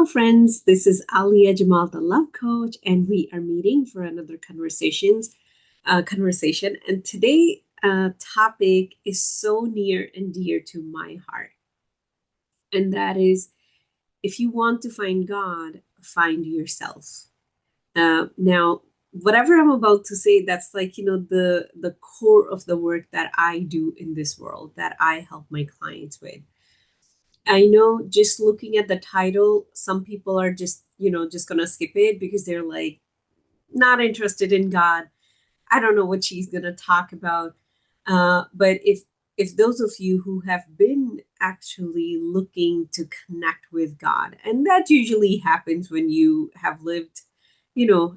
Hello, friends. This is Alia Jamal, the love coach, and we are meeting for another conversation. And today, topic is so near and dear to my heart, and that is, if you want to find God, find yourself. Now, whatever I'm about to say, that's like the core of the work that I do in this world, that I help my clients with. I know just looking at the title, some people are just gonna skip it because they're like not interested in God. I don't know what she's gonna talk about. But if those of you who have been actually looking to connect with God, and that usually happens when you have lived,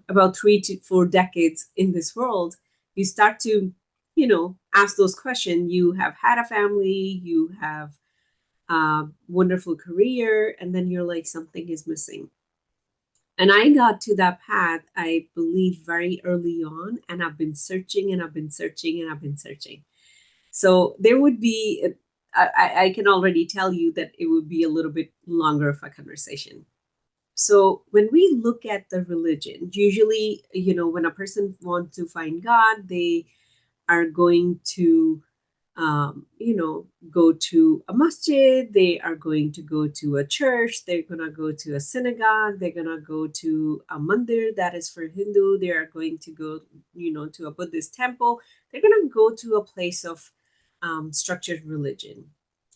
about 3 to 4 decades in this world, you start to, ask those questions. You have had a family, you have wonderful career, and then you're like, something is missing. And I got to that path, I believe, very early on, and I've been searching and I've been searching and I've been searching. So there would be, I can already tell you that it would be a little bit longer of a conversation. So when we look at the religion, usually, when a person wants to find God, they are going to go to a masjid, they are going to go to a church, they're going to go to a synagogue, they're going to go to a mandir that is for Hindu, they are going to go, to a Buddhist temple, they're going to go to a place of structured religion.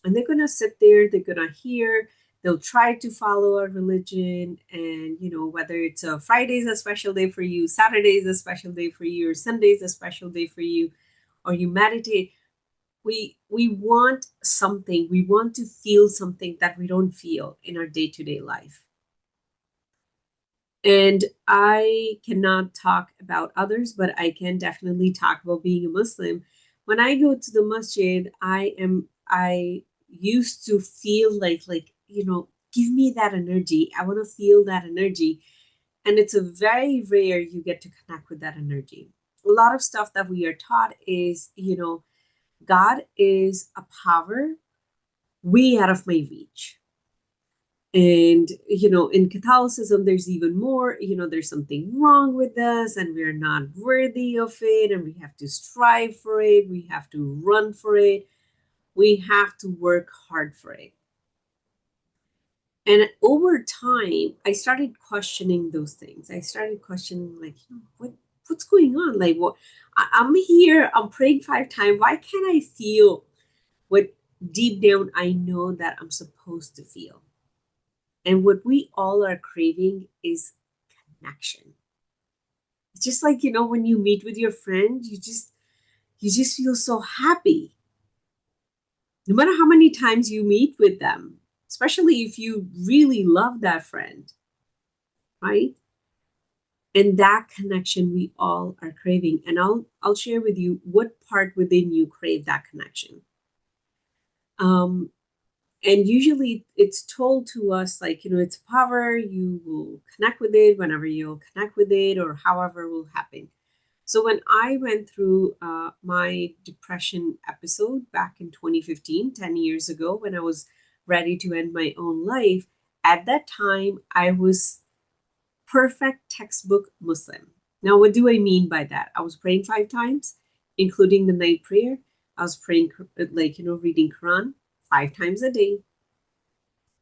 And they're going to sit there, they're going to hear, they'll try to follow a religion. And, whether it's a Friday is a special day for you, Saturday is a special day for you, or Sunday is a special day for you, or you meditate, we want something, we want to feel something that we don't feel in our day-to-day life. And I cannot talk about others, but I can definitely talk about being a Muslim. When I go to the masjid, I used to feel like give me that energy, I want to feel that energy. And it's a very rare you get to connect with that energy. A lot of stuff that we are taught is, God is a power way out of my reach. And, in Catholicism, there's even more, there's something wrong with us and we're not worthy of it. And we have to strive for it. We have to run for it. We have to work hard for it. And over time, I started questioning those things. I started questioning, like, what's going on? Like, I'm here, I'm praying 5 times. Why can't I feel what deep down I know that I'm supposed to feel? And what we all are craving is connection. It's just like, when you meet with your friend, you just feel so happy. No matter how many times you meet with them, especially if you really love that friend, right? And that connection we all are craving. And I'll share with you what part within you crave that connection. Um, and usually it's told to us like, it's power, you will connect with it whenever you'll connect with it, or however will happen. So when I went through my depression episode back in 2015, 10 years ago, when I was ready to end my own life, at that time I was perfect textbook Muslim. Now, what do I mean by that? I was praying 5 times, including the night prayer. I was praying, like, reading Quran 5 times a day,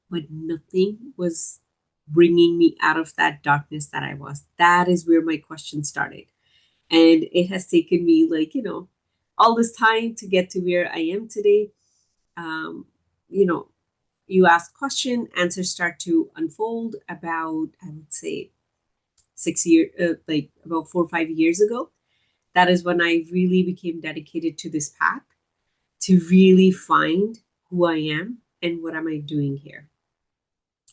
but nothing was bringing me out of that darkness that I was. That is where my question started. And it has taken me, like, all this time to get to where I am today. Um, you know, you ask question, answers start to unfold about, I would say, 6 year, like about 4 or 5 years ago. That is when I really became dedicated to this path to really find who I am and what am I doing here.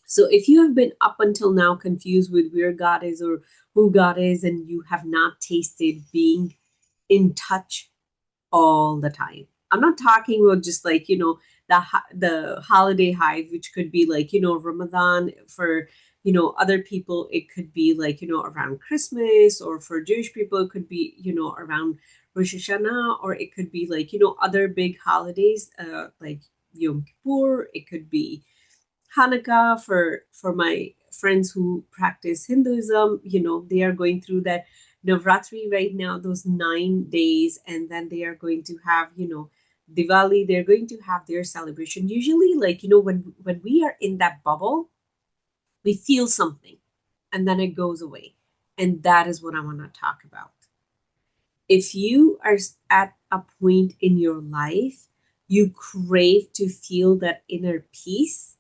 So if you have been up until now confused with where God is or who God is, and you have not tasted being in touch all the time. I'm not talking about just like, the holiday hive, which could be like, Ramadan for, other people. It could be like, around Christmas, or for Jewish people, it could be, around Rosh Hashanah, or it could be like, other big holidays, like Yom Kippur. It could be Hanukkah for my friends who practice Hinduism, they are going through that Navratri right now, those 9 days, and then they are going to have, Diwali, they're going to have their celebration. Usually, like, when we are in that bubble, we feel something and then it goes away. And that is what I want to talk about. If you are at a point in your life, you crave to feel that inner peace,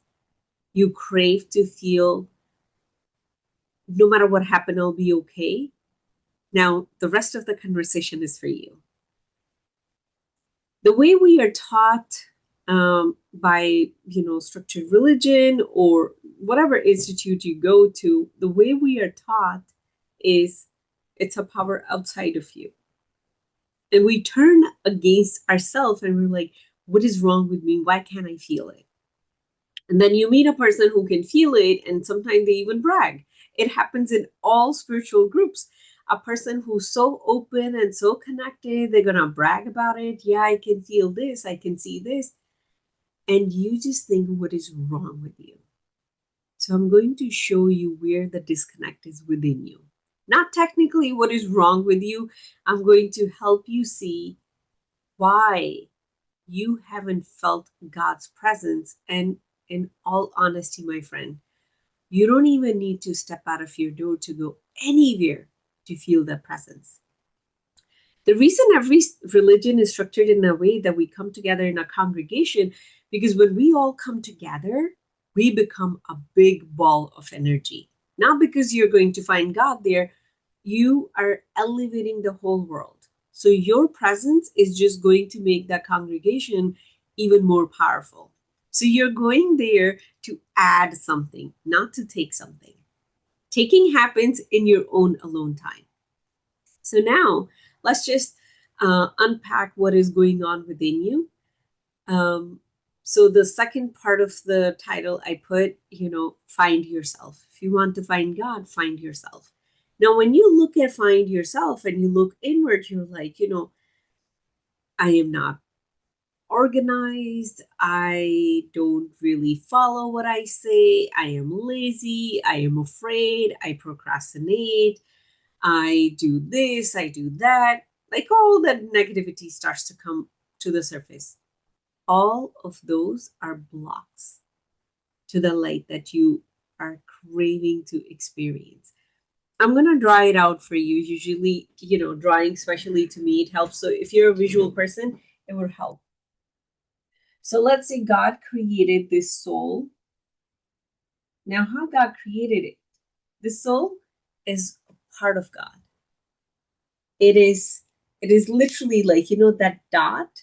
you crave to feel no matter what happened, I'll be okay. Now, the rest of the conversation is for you. The way we are taught by, structured religion or whatever institute you go to, the way we are taught is it's a power outside of you. And we turn against ourselves and we're like, what is wrong with me? Why can't I feel it? And then you meet a person who can feel it, and sometimes they even brag. It happens in all spiritual groups. A person who's so open and so connected, they're going to brag about it. Yeah, I can feel this, I can see this. And you just think, what is wrong with you? So I'm going to show you where the disconnect is within you. Not technically what is wrong with you. I'm going to help you see why you haven't felt God's presence. And in all honesty, my friend, you don't even need to step out of your door to go anywhere to feel that presence. The reason every religion is structured in a way that we come together in a congregation, because when we all come together, we become a big ball of energy. Not because you're going to find God there, you are elevating the whole world. So your presence is just going to make that congregation even more powerful. So you're going there to add something, not to take something. Taking happens in your own alone time. So now let's just unpack what is going on within you. Um, so the second part of the title I put, find yourself. If you want to find God, find yourself. Now, when you look at find yourself and you look inward, you're like, I am not organized. I don't really follow what I say. I am lazy. I am afraid. I procrastinate. I do this. I do that. Like all that negativity starts to come to the surface. All of those are blocks to the light that you are craving to experience. I'm going to draw it out for you. Usually, drawing, especially to me, it helps. So if you're a visual person, it will help. So let's say God created this soul. Now, how God created it? The soul is a part of God. It is literally like, that dot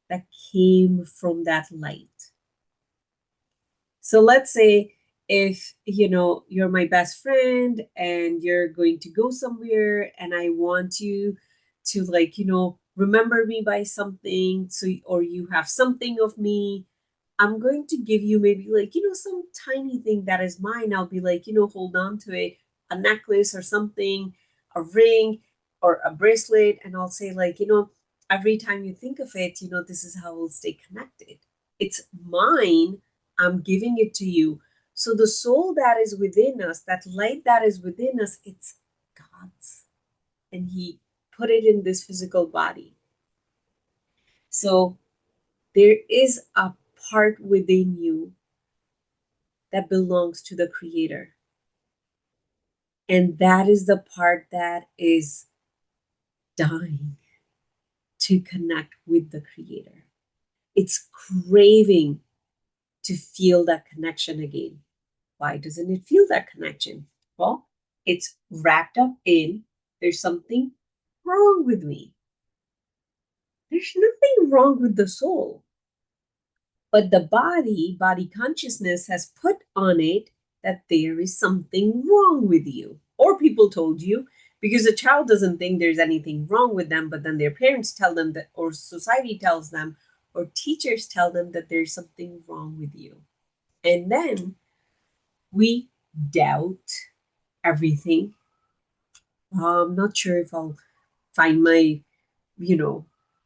that came from that light. So let's say if you're my best friend and you're going to go somewhere and I want you to like remember me by something, so or you have something of me, I'm going to give you maybe like some tiny thing that is mine. I'll be like hold on to it, a necklace or something, a ring or a bracelet, and I'll say like every time you think of it, this is how we'll stay connected. It's mine. I'm giving it to you. So the soul that is within us, that light that is within us, it's God's. And He put it in this physical body. So there is a part within you that belongs to the Creator. And that is the part that is dying to connect with the Creator. It's craving to feel that connection again. Why doesn't it feel that connection? Well, it's wrapped up in there's something wrong with me. There's nothing wrong with the soul. But the body consciousness has put on it that there is something wrong with you. Or people told you, because a child doesn't think there's anything wrong with them, but then their parents tell them that, or society tells them, or teachers tell them that there's something wrong with you. And then we doubt everything. I'm not sure if I'll find my, you know,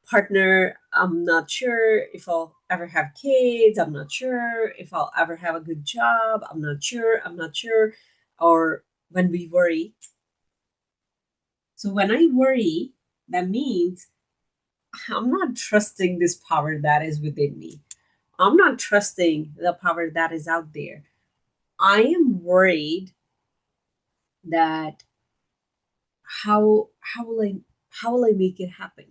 partner. I'm not sure if I'll ever have kids. I'm not sure if I'll ever have a good job. I'm not sure. I'm not sure. or when we worry. So when I worry, that means I'm not trusting this power that is within me. I'm not trusting the power that is out there. I am worried that how will I make it happen?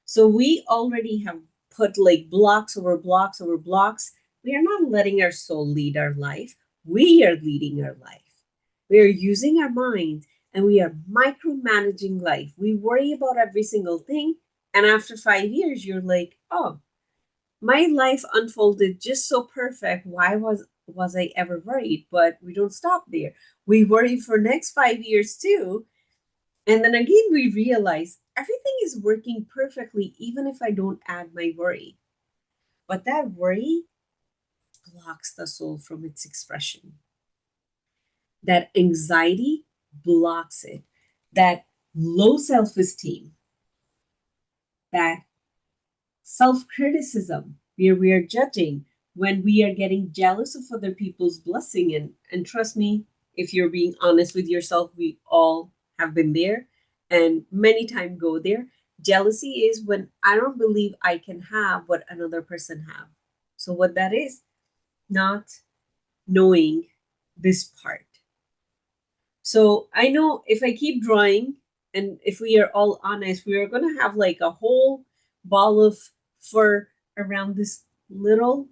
So we already have put like blocks over blocks over blocks. We are not letting our soul lead our life. We are leading our life. We are using our mind and we are micromanaging life. We worry about every single thing. And after 5 years, you're like, oh, my life unfolded just so perfect. Why was I ever worried? But we don't stop there. We worry for next 5 years too. And then again, we realize everything is working perfectly, even if I don't add my worry. But that worry blocks the soul from its expression. That anxiety blocks it. That low self esteem, that self criticism, where we are judging, when we are getting jealous of other people's blessing. And trust me, if you're being honest with yourself, we all have been there and many times go there. Jealousy is when I don't believe I can have what another person have. So what that is, not knowing this part. So I know if I keep drawing, and if we are all honest, we are going to have like a whole ball of fur around this little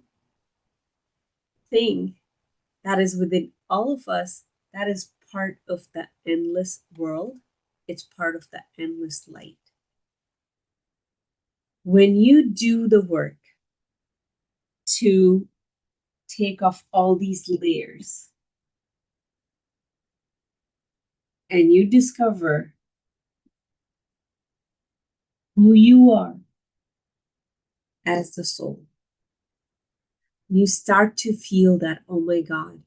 thing that is within all of us. That is part of the endless world. It's part of the endless light. When you do the work to take off all these layers and you discover who you are as the soul, you start to feel that, oh my God,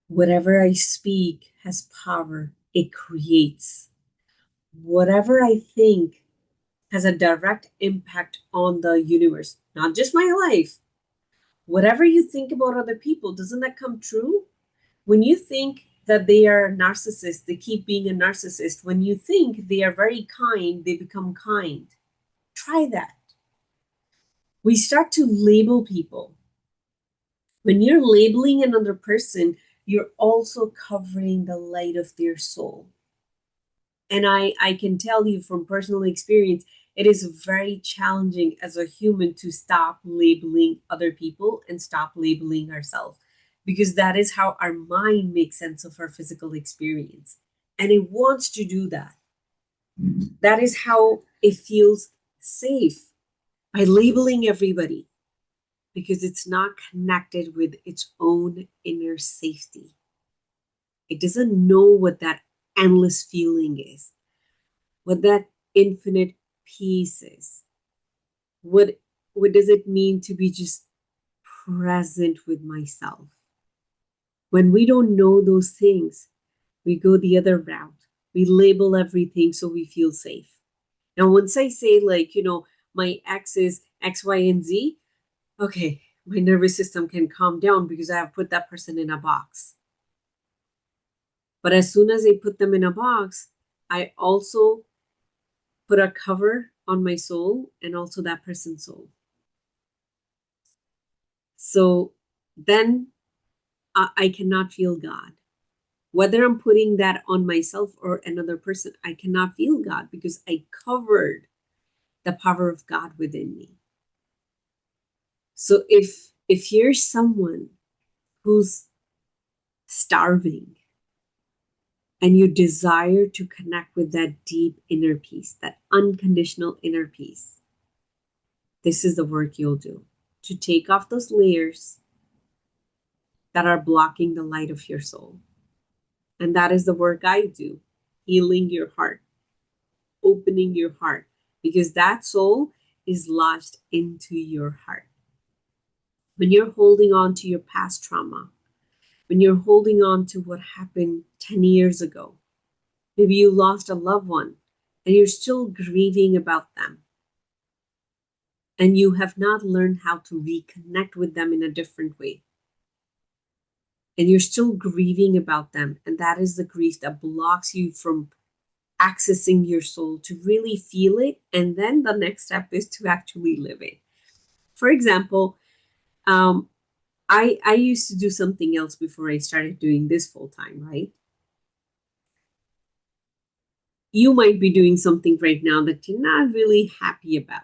whatever I speak has power. It creates. Whatever I think has a direct impact on the universe, not just my life. Whatever you think about other people, doesn't that come true? When you think that they are a narcissist, they keep being a narcissist. When you think they are very kind, they become kind. Try that. We start to label people. When you're labeling another person, you're also covering the light of their soul. And I can tell you from personal experience, it is very challenging as a human to stop labeling other people and stop labeling ourselves, because that is how our mind makes sense of our physical experience. And it wants to do that. That is how it feels safe, by labeling everybody, because it's not connected with its own inner safety. It doesn't know what that endless feeling is, what that infinite peace is. What what does it mean to be just present with myself? When we don't know those things, we go the other route. We label everything so we feel safe. Now, once I say, like, my ex is X, Y, and Z, okay, my nervous system can calm down because I have put that person in a box. But as soon as I put them in a box, I also put a cover on my soul and also that person's soul. So then I cannot feel God. Whether I'm putting that on myself or another person, I cannot feel God because I covered the power of God within me. So if you're someone who's starving and you desire to connect with that deep inner peace, that unconditional inner peace, this is the work you'll do to take off those layers that are blocking the light of your soul. And that is the work I do, healing your heart, opening your heart, because that soul is lodged into your heart. When you're holding on to your past trauma, when you're holding on to what happened 10 years ago, maybe you lost a loved one and you're still grieving about them, and you have not learned how to reconnect with them in a different way. and you're still grieving about them. And that is the grief that blocks you from accessing your soul to really feel it. And then the next step is to actually live it. For example, um, I used to do something else before I started doing this full time, right? You might be doing something right now that you're not really happy about.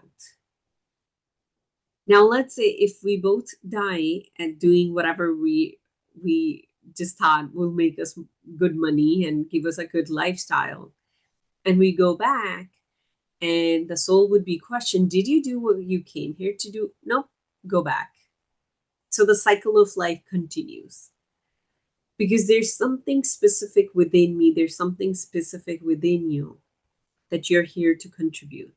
Now, let's say if we both die at doing whatever we just thought will make us good money and give us a good lifestyle, and we go back, and the soul would be questioned, did you do what you came here to do? Nope, go back. So the cycle of life continues because there's something specific within me, there's something specific within you that you're here to contribute.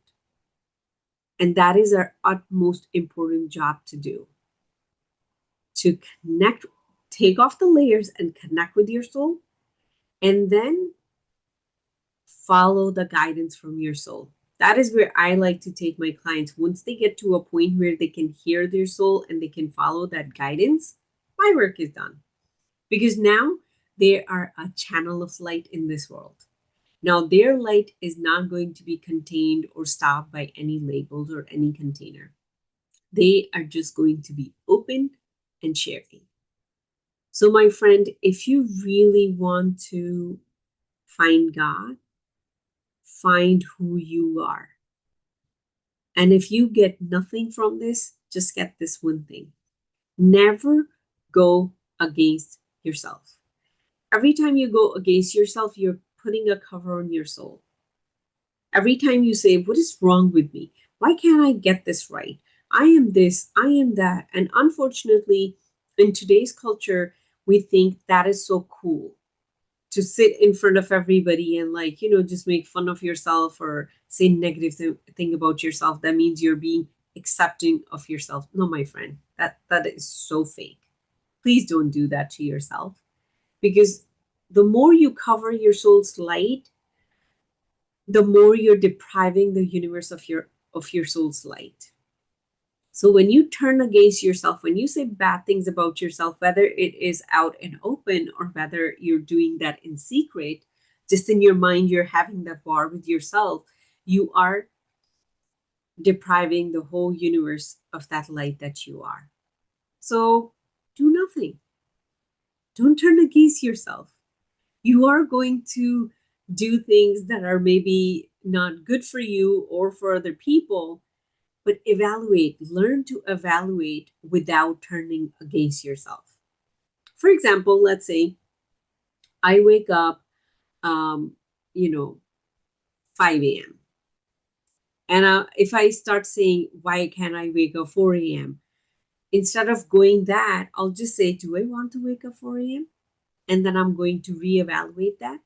And that is our utmost important job to do, to connect, take off the layers and connect with your soul, and then follow the guidance from your soul. That is where I like to take my clients. Once they get to a point where they can hear their soul and they can follow that guidance, my work is done. Because now they are a channel of light in this world. Now, their light is not going to be contained or stopped by any labels or any container. They are just going to be open and sharing. So, my friend, if you really want to find God, find who you are. And if you get nothing from this, just get this one thing: never go against yourself. Every time you go against yourself, you're putting a cover on your soul. Every time you say, what is wrong with me? Why can't I get this right? I am this, I am that. And unfortunately, in today's culture, we think that is so cool to sit in front of everybody and, like, just make fun of yourself or say negative thing about yourself. That means you're being accepting of yourself. No, my friend, that is so fake. Please don't do that to yourself, because the more you cover your soul's light, the more you're depriving the universe of your soul's light. So when you turn against yourself, when you say bad things about yourself, whether it is out and open or whether you're doing that in secret, just in your mind, you're having that war with yourself, you are depriving the whole universe of that light that you are. So do nothing. Don't turn against yourself. You are going to do things that are maybe not good for you or for other people, but evaluate, learn to evaluate without turning against yourself. For example, let's say I wake up, um, you know, 5 a.m. And if I start saying, why can't I wake up 4 a.m.? Instead of going that, I'll just say, do I want to wake up 4 a.m.? And then I'm going to reevaluate that.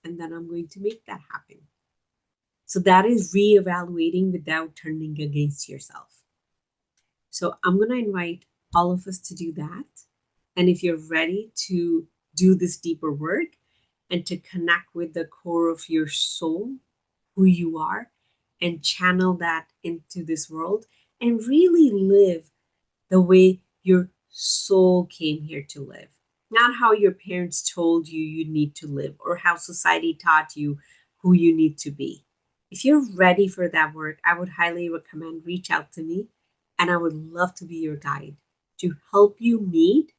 And then I'm going to make that happen. So that is reevaluating without turning against yourself. So I'm going to invite all of us to do that. And if you're ready to do this deeper work and to connect with the core of your soul, who you are, and channel that into this world and really live the way your soul came here to live, not how your parents told you you need to live or how society taught you who you need to be. If you're ready for that work, I would highly recommend reach out to me, and I would love to be your guide to help you meet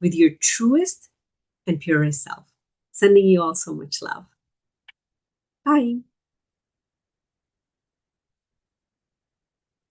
with your truest and purest self. Sending you all so much love. Bye.